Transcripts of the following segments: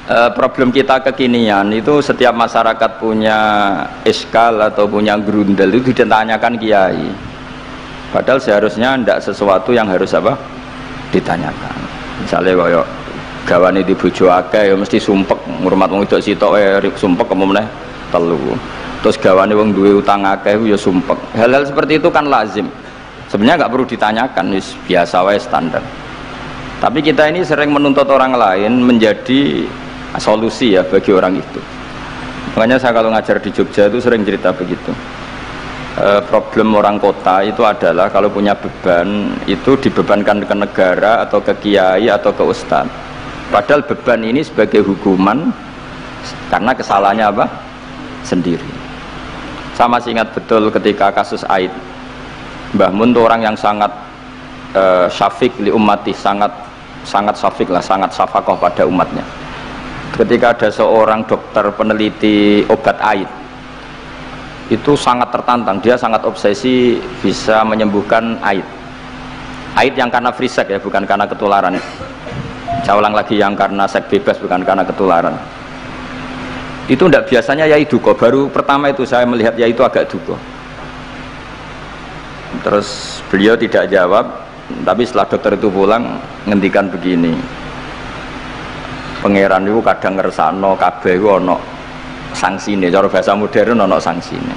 problem kita kekinian itu setiap masyarakat punya eskal atau punya grundel itu ditanyakan kiai. Padahal seharusnya tidak sesuatu yang harus apa ditanyakan. Misalnya kayak gawane di bojo akeh ya mesti sumpek ngurmat wong wedok sitok sumpek kemudian telu. Terus gawane wong duwe utang akeh ya sumpek. Hal-hal seperti itu kan lazim. Sebenarnya nggak perlu ditanyakan, biasa wae standar. Tapi kita ini sering menuntut orang lain menjadi solusi ya bagi orang itu. Makanya saya kalau ngajar di Jogja itu sering cerita begitu. Problem orang kota itu adalah kalau punya beban itu dibebankan ke negara atau ke kiai atau ke ustadz. Padahal beban ini sebagai hukuman karena kesalahannya apa? Sendiri. Saya masih ingat betul ketika kasus Aid. Mbah Mun itu orang yang sangat syafiq li ummati, sangat syafiq lah, sangat syafaqah pada umatnya. Ketika ada seorang dokter peneliti obat Aid, itu sangat tertantang, dia sangat obsesi bisa menyembuhkan Aid yang karena free sex ya, bukan karena ketularan. Saya ulang lagi, yang karena seks bebas, bukan karena ketularan. Itu tidak biasanya yai duko, baru pertama itu saya melihat yai itu agak duko. Terus beliau tidak jawab, tapi setelah dokter itu pulang ngendikan begini, pangeran itu kadang ngersano kabeh itu ono sanksine, cara bahasa modern ono sanksine.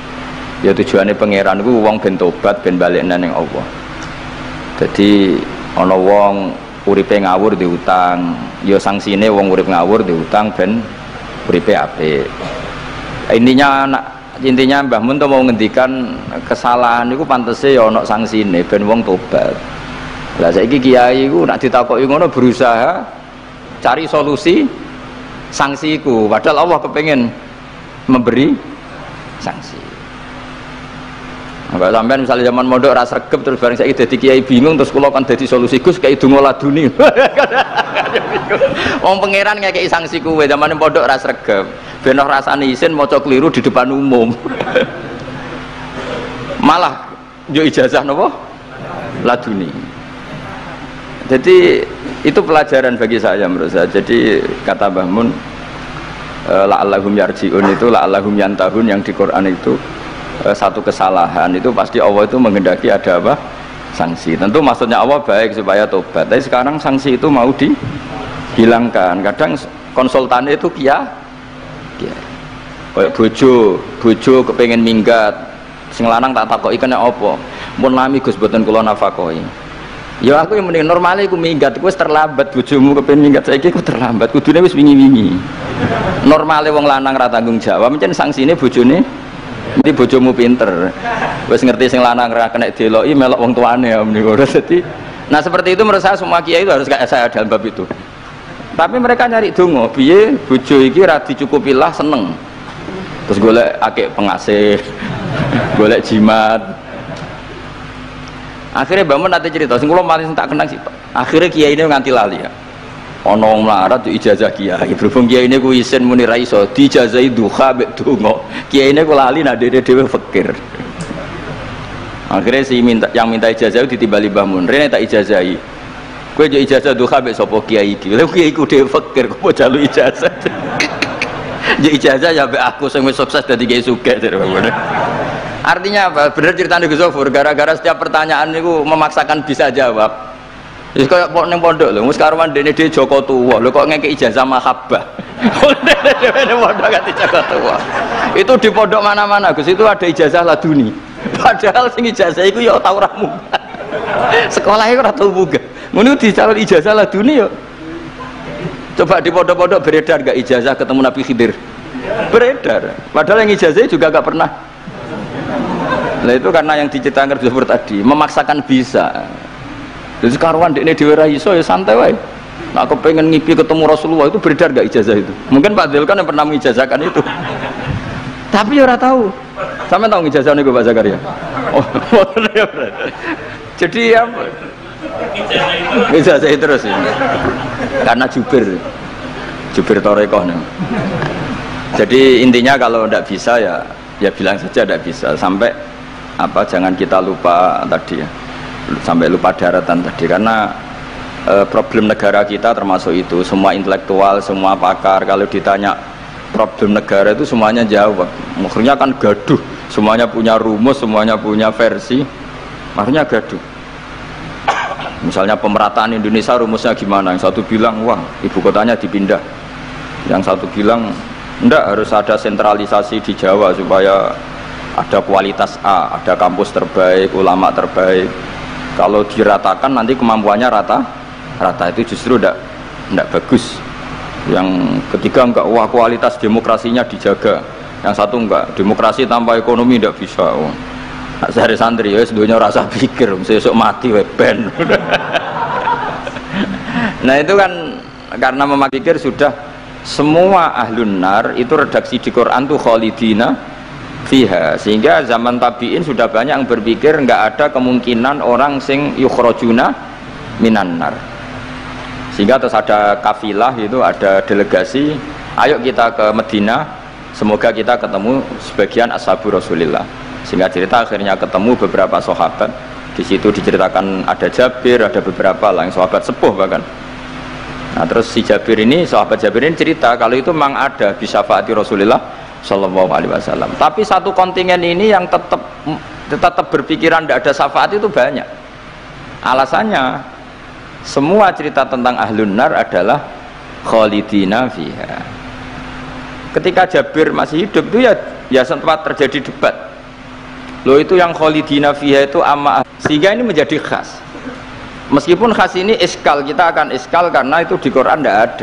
Ya tujuannya pangeran itu wong ben tobat ben balik nang Allah. Jadi ono wong uripe ngawur diutang, ya sanksine wong urip ngawur diutang ben uripe apik. Intinya Mbah Mun mau ngendikan kesalahan itu pantese ya ono sanksine ben wong tobat. Lah saiki kiai iku nak ditakoki ngono berusaha cari solusi sanksiku, padahal Allah kepengen memberi sanksi. Mbak sampean misalnya zaman mondok ora sregep terus bareng saiki dadi kiai bingung terus kula kan dadi solusi Gus kayak donga laduni. Wong pangeran ngekeki sanksi kuwe zaman mondok ora sregep. Ben ora rasane isin maca kliru di depan umum. Malah yo ijazah napa? Laduni. Jadi itu pelajaran bagi saya menurut saya. Jadi kata Mbah Mun la'allahum yarji'un itu la'allahum yantahun yang di Quran itu satu kesalahan itu pasti Allah itu menghendaki ada apa? Sanksi. Tentu maksudnya Allah baik supaya tobat. Tapi sekarang sanksi itu mau dihilangkan. Kadang konsultannya itu kayak bojo kepengen minggat. Sing lanang tak takoki kena apa? Mun lami Gus boten kula nafakoi. Ya aku yang mending normalnya aku minggat, aku terlambat bojomu kepengen minggat saiki aku terlambat. Kudune wis wingi-wingi. Normalnya wong lanang ra tanggung jawab, mencen sanksine bojone nanti bojomu pinter. Wis ngerti sing lanang ra kena deloki melok wong tuane ya meniku. Jadi nah seperti itu menurut saya semua kiai itu harus kayak saya dalam bab itu. Tapi mereka nyari donga, piye bojo iki ra dicukupilah seneng. Terus golek akeh pengasih, golek jimat. Akhirnya Mbak Mun nanti cerita, sing kula malah tak kenang sih. Akhirnya kiai ini nganti lali ya. Ana wong melarat ijazah kiai. Berhubung kiai ini ku isin muni ra iso diijazahi duha mek donga. Kiai ini ku lali nak dhewe fakir. Akhirnya yang minta ijazah ditimbali Mbah Mun. Rene tak ijazahi. Kowe yo ijazah duha mek sapa kiai iki. Lha kiai ku dhewe fakir kok jalu ijazah. Yo ijazah ya mek aku sing wis sukses dadi kiai sugih. Artinya apa? Benar ceritanya Gus Zofur, gara-gara setiap pertanyaan itu memaksakan bisa jawab. Jadi kayak neng pondok loh, sekarang dene dia Joko tua, lo kok ngekek ijazah mahabbah. Dene pondok ganti Joko tua. Itu di pondok mana-mana Gus itu ada ijazah laduni. Padahal sing ijazah itu ya tau ra munggah. Sekolahnya ora tau munggah. Ngono dicalon ijazah laduni yo. Coba di pondok-pondok beredar gak ijazah ketemu Nabi Khidir? Beredar. Padahal yang ijazah juga gak pernah. Nah itu karena yang diceritakan Gus tadi memaksakan bisa. Jadi sekarang ini dhewe ra iso ya santai wae. Nah aku pengen ngipi ketemu Rasulullah itu beredar gak ijazah itu? Mungkin Pak Del kan yang pernah mengijazahkan itu. Tapi ya ora tahu. Sampe tahu ngijazah niku Pak Zakaria. Oh, jadi ya ijazah terus ya. Karena jubir Torekoh nih. Jadi intinya kalau ndak bisa ya bilang saja ndak bisa sampai apa jangan kita lupa tadi ya sampai lupa daratan tadi karena problem negara kita termasuk itu. Semua intelektual, semua pakar kalau ditanya problem negara itu semuanya jawab. Akhirnya kan gaduh, semuanya punya rumus, semuanya punya versi, akhirnya gaduh. Misalnya pemerataan Indonesia rumusnya gimana? Yang satu bilang wah ibu kotanya dipindah, yang satu bilang enggak, harus ada sentralisasi di Jawa supaya ada kualitas A, ada kampus terbaik, ulama terbaik. Kalau diratakan nanti kemampuannya rata itu justru enggak bagus. Yang ketiga enggak, wah kualitas demokrasinya dijaga. Yang satu enggak, demokrasi tanpa ekonomi enggak bisa. Oh. Sehari santri ya seduanya rasa pikir, besok mati weben. Nah itu kan karena memikir sudah semua ahlun nar itu redaksi di Quran tuh khalidina fiha, sehingga zaman tabi'in sudah banyak yang berpikir enggak ada kemungkinan orang sing yukhrajuna minan nar. Sehingga terus ada kafilah itu, ada delegasi, ayo kita ke Medina, semoga kita ketemu sebagian ashabu Rasulillah. Sehingga cerita akhirnya ketemu beberapa sahabat. Di situ diceritakan ada Jabir, ada beberapa lah yang sahabat sepuh bahkan. Nah terus si Jabir ini, sahabat Jabir ini cerita kalau itu memang ada bisa syafaati Rasulillah Shallallahu Alaihi Wasallam. Tapi satu kontingen ini yang tetap berpikiran tidak ada syafaat itu banyak. Alasannya semua cerita tentang ahlun nar adalah khalidina fiha. Ketika Jabir masih hidup itu ya sempat terjadi debat. Loh itu yang khalidina fiha itu amma, sehingga ini menjadi khas. Meskipun khas ini iskal, kita akan iskal karena itu di Quran tidak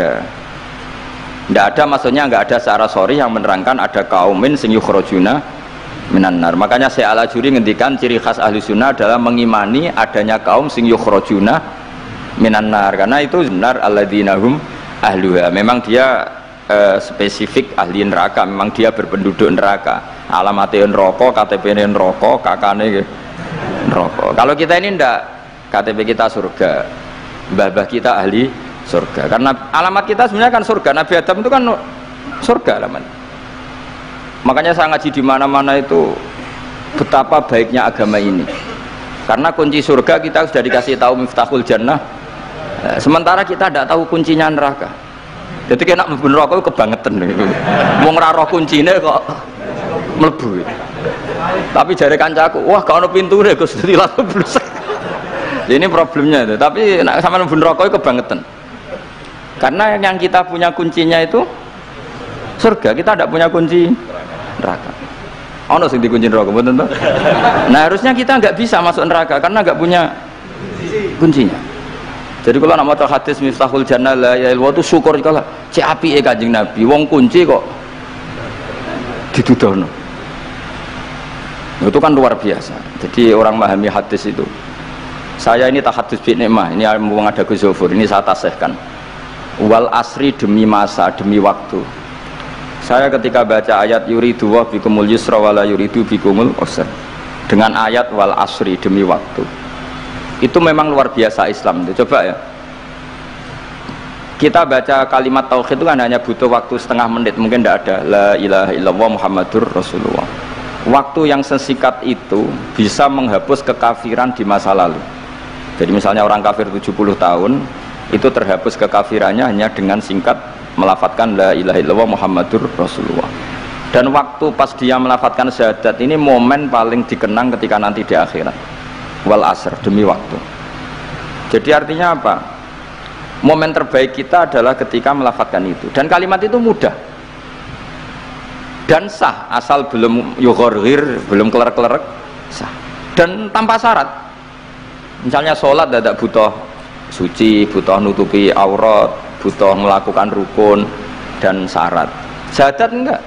ada, maksudnya nggak ada secara sorry yang menerangkan ada kaumin sing yukhrajuna minan nar. Makanya Syekh Al-Ajuri ngendikan ciri khas ahli sunnah adalah mengimani adanya kaum sing yukhrajuna minan nar, karena itu benar alladzina hum ahluha. Memang dia spesifik ahli neraka, memang dia berpenduduk neraka. Alamatnya neraka, KTP-nya neraka, kakane neraka. Kalau kita ini ndak, KTP kita surga, mbah-mbah kita ahli surga. Karena alamat kita sebenarnya kan surga. Nabi Adam itu kan surga alamat. Makanya saya ngaji di mana-mana itu betapa baiknya agama ini. Karena kunci surga kita sudah dikasih tahu miftahul jannah. Sementara kita tidak tahu kuncinya neraka. Jadi kena mlebu neraka kebangetan. Wong ora roh kuncine kok mlebu. Tapi jare kancaku, wah gak ono pintune Gus, dadi langsung blesek. Ini problemnya itu. Tapi nek sampean mlebu neraka kebangetan. Karena yang kita punya kuncinya itu surga, kita tidak punya kunci neraka. Ono sing dikunci neraka mboten to? Nah, harusnya kita nggak bisa masuk neraka karena nggak punya kuncinya. Jadi kalau nak maca hadis miftahul jannah la ilaha illallah itu syukur kalau cek apike Kanjeng Nabi, wong kunci kok ditudono. Itu kan luar biasa. Jadi orang memahami hadis itu. Saya ini tahadus bi nikmah, ini mumpung ada Gus Zofur, ini saya tasihkan. Wal asri demi masa, demi waktu. Saya ketika baca ayat yuridu wa bikumul yusra wala yuridu bikumul usra, dengan ayat wal asri demi waktu, itu memang luar biasa Islam itu. Coba ya, kita baca kalimat tauhid itu kan hanya butuh waktu setengah menit, mungkin tidak ada la ilaha illallah Muhammadur Rasulullah. Waktu yang sesingkat itu bisa menghapus kekafiran di masa lalu. Jadi misalnya orang kafir 70 tahun itu terhapus kekafirannya hanya dengan singkat melafatkan la ilaha illallah Muhammadur Rasulullah. Dan waktu pas dia melafatkan syahadat ini momen paling dikenang ketika nanti di akhirat. Wal asr, demi waktu. Jadi artinya apa? Momen terbaik kita adalah ketika melafatkan itu. Dan kalimat itu mudah dan sah, asal belum yughorghir, belum kelerek-kelerek, sah. Dan tanpa syarat. Misalnya sholat tidak butuh suci, butuh nutupi aurat, butuh melakukan rukun dan syarat. Syahadat enggak.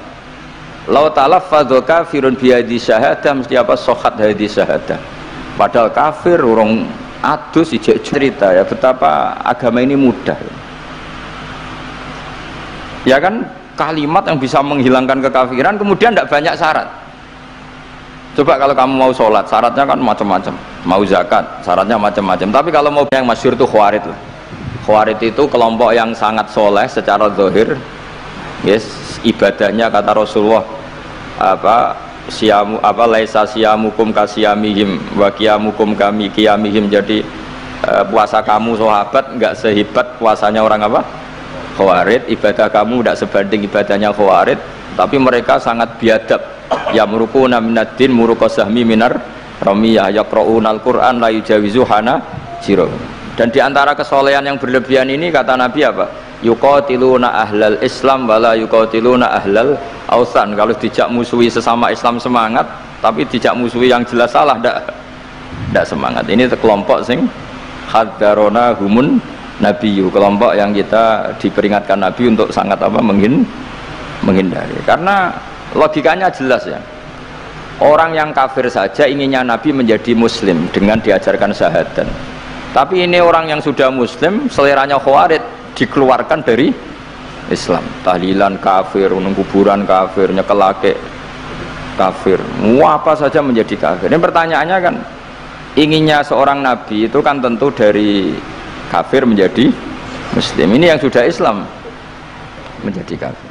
Lau talaffadza kafirun bihadhi syahadah, mesti apa sohat hadhi syahadah. Padahal kafir urung adus ijek cerita ya betapa agama ini mudah. Ya kan, kalimat yang bisa menghilangkan kekafiran, kemudian tidak banyak syarat. Coba kalau kamu mau sholat, syaratnya kan macam-macam. Mau zakat, syaratnya macam-macam. Tapi kalau mau yang masyhur itu khawarid lah. Khawarid itu kelompok yang sangat soleh secara zahir, yes, ibadahnya kata Rasulullah siamu laisa siamukum kasiyamihim wa qiyamukum kami qiyamihim. Jadi puasa kamu sahabat enggak sehebat puasanya orang apa? Khawarij, ibadah kamu tidak sebanding ibadahnya Khawarij, tapi mereka sangat biadab. Ya murukuna minaddin murukosahmi minar ramiyah yaqra'unal Qur'an la yujawizu hana jiro. Dan diantara kesolehan yang berlebihan ini kata Nabi apa? Yuqatiluna ahlal Islam wala yuqatiluna ahlal ausan. Kalau dijak musuhi sesama Islam semangat, tapi dijak musuhi yang jelas salah tidak semangat. Ini kelompok sing hadarona humun Nabiyu, kelompok yang kita diperingatkan Nabi untuk sangat apa menghindari. Karena logikanya jelas ya. Orang yang kafir saja inginnya Nabi menjadi muslim dengan diajarkan syahadat. Tapi ini orang yang sudah muslim, seleranya Khawarij, dikeluarkan dari Islam. Tahlilan kafir, kuburan kafir, nyekelake kafir. Apa saja menjadi kafir. Ini pertanyaannya kan, inginnya seorang Nabi itu kan tentu dari kafir menjadi muslim. Ini yang sudah Islam menjadi kafir.